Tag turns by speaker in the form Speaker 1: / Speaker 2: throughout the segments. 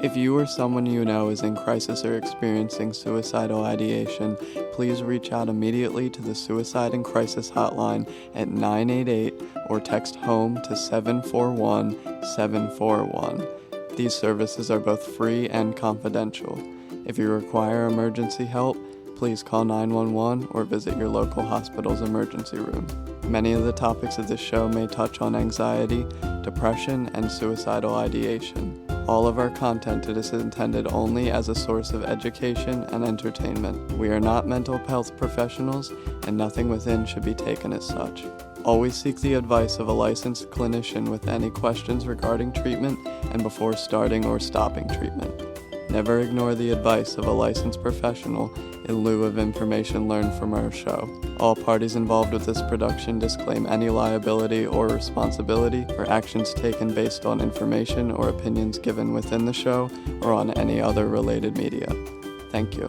Speaker 1: If you or someone you know is in crisis or experiencing suicidal ideation, please reach out immediately to the Suicide and Crisis Hotline at 988 or text HOME to 741-741. These services are both free and confidential. If you require emergency help, please call 911 or visit your local hospital's emergency room. Many of the topics of this show may touch on anxiety, depression, and suicidal ideation. All of our content is intended only as a source of education and entertainment. We are not mental health professionals, and nothing within should be taken as such. Always seek the advice of a licensed clinician with any questions regarding treatment and before starting or stopping treatment. Never ignore the advice of a licensed professional in lieu of information learned from our show. All parties involved with this production disclaim any liability or responsibility for actions taken based on information or opinions given within the show or on any other related media. Thank you.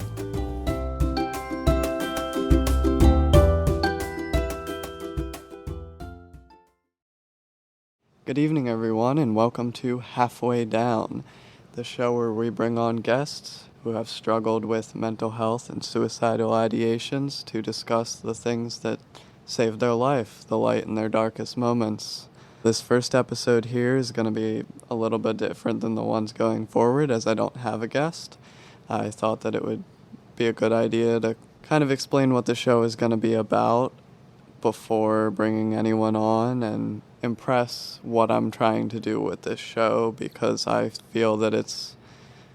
Speaker 1: Good evening, everyone, and welcome to Halfway Down, the show where we bring on guests who have struggled with mental health and suicidal ideations to discuss the things that saved their life, the light in their darkest moments. This first episode here is going to be a little bit different than the ones going forward, as I don't have a guest. I thought that it would be a good idea to kind of explain what the show is going to be about before bringing anyone on and impress what I'm trying to do with this show, because I feel that it's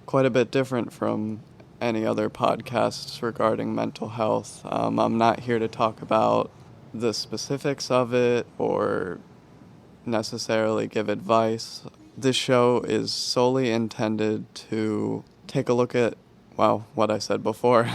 Speaker 1: quite a bit different from any other podcasts regarding mental health. I'm not here to talk about the specifics of it or necessarily give advice. This show is solely intended to take a look at, what I said before.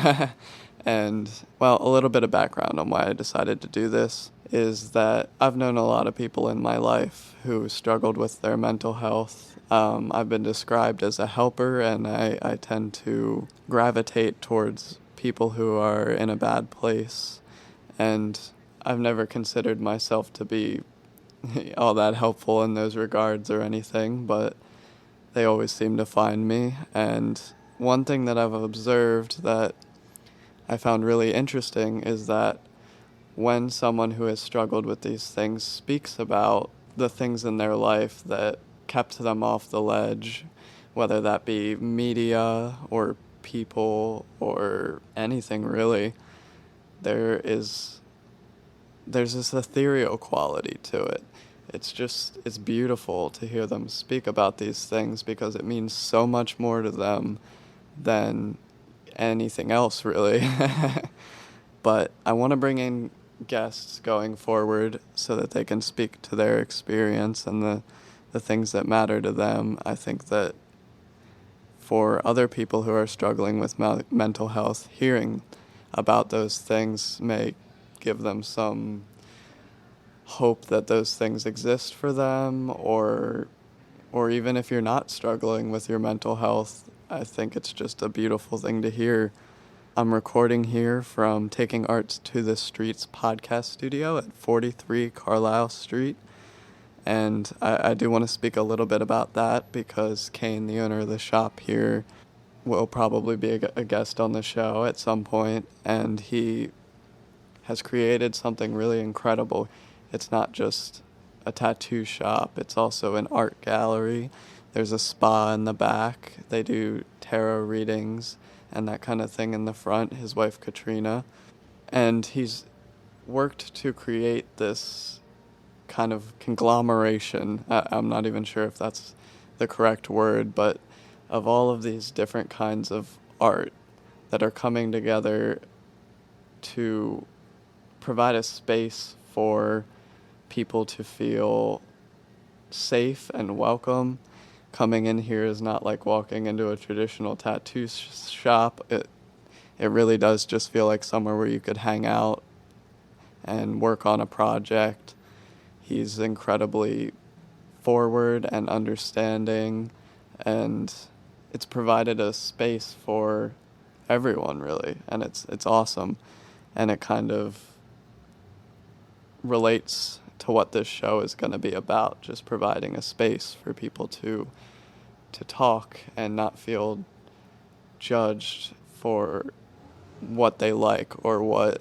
Speaker 1: And, a little bit of background on why I decided to do this is that I've known a lot of people in my life who struggled with their mental health. I've been described as a helper, and I tend to gravitate towards people who are in a bad place. And I've never considered myself to be all that helpful in those regards or anything, but they always seem to find me. And one thing that I've observed that I found really interesting is that when someone who has struggled with these things speaks about the things in their life that kept them off the ledge, whether that be media or people or anything really, there's this ethereal quality to it. It's beautiful to hear them speak about these things because it means so much more to them than anything else, really. But I want to bring in guests going forward so that they can speak to their experience and the things that matter to them. I think that for other people who are struggling with mental health, hearing about those things may give them some hope that those things exist for them, or even if you're not struggling with your mental health, I think it's just a beautiful thing to hear. I'm recording here from Taking Arts to the Streets podcast studio at 43 Carlisle Street, and I do want to speak a little bit about that because Kane, the owner of the shop here, will probably be a guest on the show at some point, and he has created something really incredible. It's not just a tattoo shop, it's also an art gallery. There's a spa in the back. They do tarot readings and that kind of thing in the front, his wife Katrina. And he's worked to create this kind of conglomeration. I'm not even sure if that's the correct word, but of all of these different kinds of art that are coming together to provide a space for people to feel safe and welcome. Coming in here is not like walking into a traditional tattoo shop. It really does just feel like somewhere where you could hang out and work on a project. He's incredibly forward and understanding, and it's provided a space for everyone, really, and it's awesome. And it kind of relates to what this show is going to be about, just providing a space for people to to talk and not feel judged for what they like or what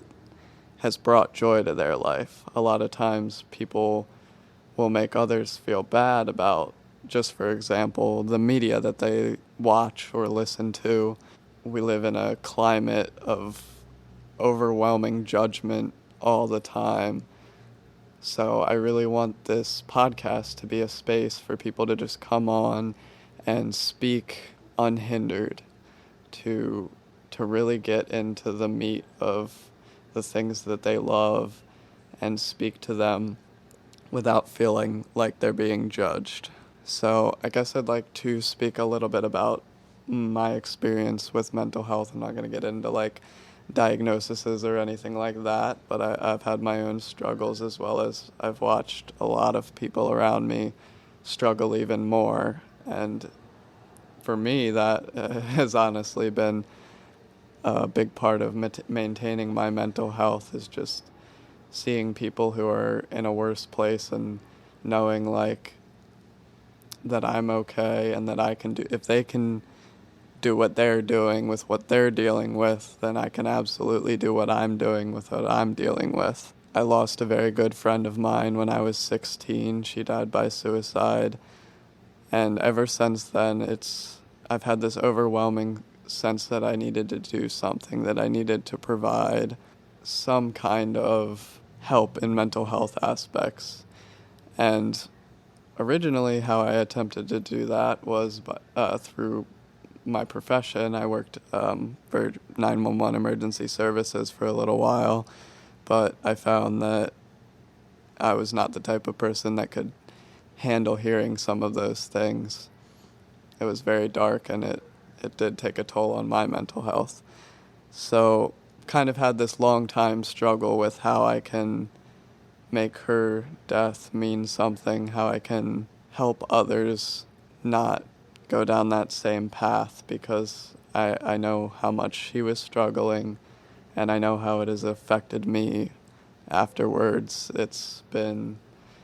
Speaker 1: has brought joy to their life. A lot of times people will make others feel bad about, just for example, the media that they watch or listen to. We live in a climate of overwhelming judgment all the time. So I really want this podcast to be a space for people to just come on and speak unhindered, to really get into the meat of the things that they love and speak to them without feeling like they're being judged. So I guess I'd like to speak a little bit about my experience with mental health. I'm not going to get into like diagnoses or anything like that, but I've had my own struggles, as well as I've watched a lot of people around me struggle even more. And for me, that has honestly been a big part of maintaining my mental health, is just seeing people who are in a worse place and knowing like that I'm okay and that I can do, if they can do what they're doing with what they're dealing with, then I can absolutely do what I'm doing with what I'm dealing with. I lost a very good friend of mine when I was 16. She died by suicide. And ever since then, I've had this overwhelming sense that I needed to do something, that I needed to provide some kind of help in mental health aspects. And originally how I attempted to do that was through my profession. I worked for 911 emergency services for a little while, but I found that I was not the type of person that could handle hearing some of those things. It was very dark, and it did take a toll on my mental health. So kind of had this long time struggle with how I can make her death mean something, how I can help others not go down that same path, because I know how much she was struggling, and I know how it has affected me afterwards. It's been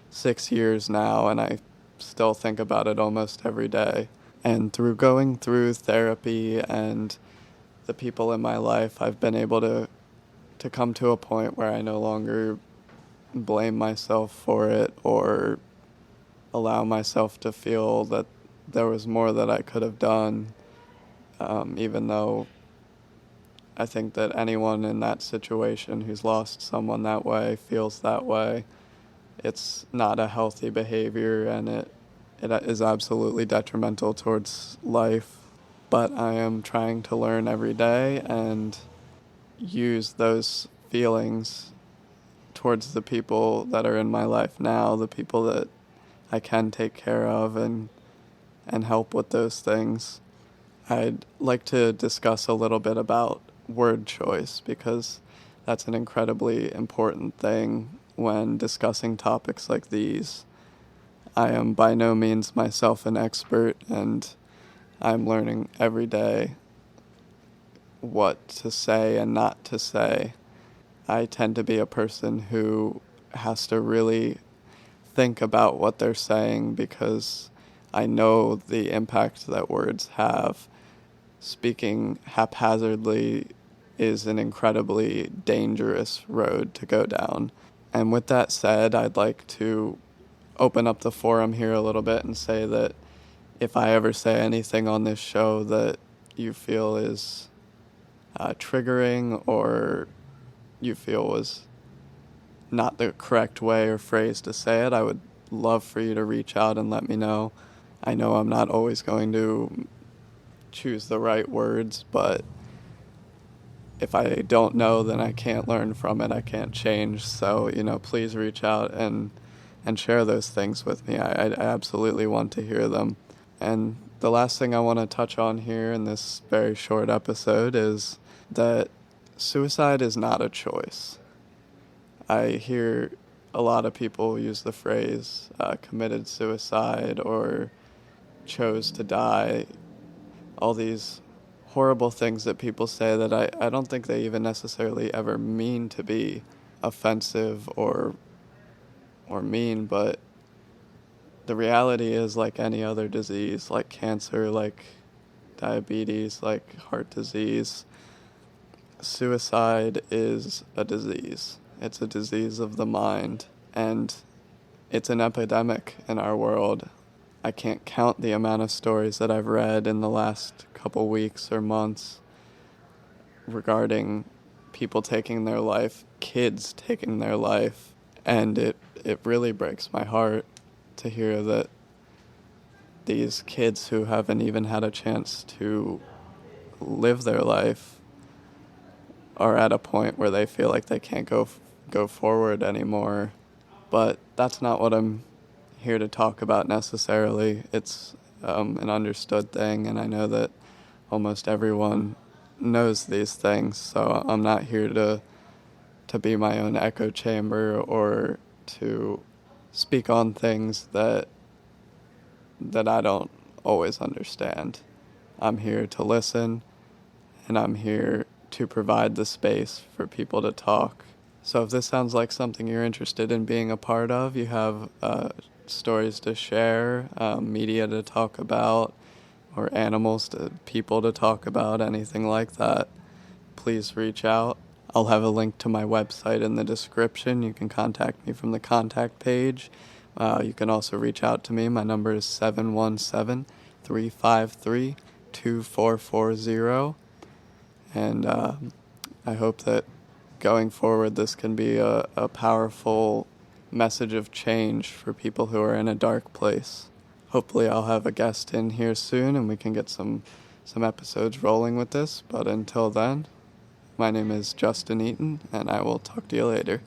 Speaker 1: 6 years now, and I still think about it almost every day. And through going through therapy and the people in my life, I've been able to come to a point where I no longer blame myself for it or allow myself to feel that there was more that I could have done, even though I think that anyone in that situation who's lost someone that way feels that way. It's not a healthy behavior, and it is absolutely detrimental towards life. But I am trying to learn every day and use those feelings towards the people that are in my life now, the people that I can take care of and help with those things. I'd like to discuss a little bit about word choice, because that's an incredibly important thing when discussing topics like these. I am by no means myself an expert, and I'm learning every day what to say and not to say. I tend to be a person who has to really think about what they're saying, because I know the impact that words have. Speaking haphazardly is an incredibly dangerous road to go down. And with that said, I'd like to open up the forum here a little bit and say that if I ever say anything on this show that you feel is triggering, or you feel was not the correct way or phrase to say it, I would love for you to reach out and let me know. I know I'm not always going to choose the right words, but if I don't know, then I can't learn from it. I can't change. So, please reach out and share those things with me. I absolutely want to hear them. And the last thing I want to touch on here in this very short episode is that suicide is not a choice. I hear a lot of people use the phrase committed suicide or chose to die, all these horrible things that people say that I don't think they even necessarily ever mean to be offensive or mean, but the reality is, like any other disease, like cancer, like diabetes, like heart disease, suicide is a disease. It's a disease of the mind, and it's an epidemic in our world. I can't count the amount of stories that I've read in the last couple weeks or months regarding people taking their life, kids taking their life, and it really breaks my heart to hear that these kids who haven't even had a chance to live their life are at a point where they feel like they can't go forward anymore. But that's not what I'm here to talk about necessarily. It's an understood thing, and I know that almost everyone knows these things, so I'm not here to be my own echo chamber or to speak on things that I don't always understand. I'm here to listen, and I'm here to provide the space for people to talk. So if this sounds like something you're interested in being a part of, you have stories to share, media to talk about, or people to talk about, anything like that, please reach out. I'll have a link to my website in the description. You can contact me from the contact page. You can also reach out to me. My number is 717-353-2440. And I hope that going forward this can be a powerful message of change for people who are in a dark place. Hopefully I'll have a guest in here soon and we can get some episodes rolling with this. But until then, my name is Justin Eaton, and I will talk to you later.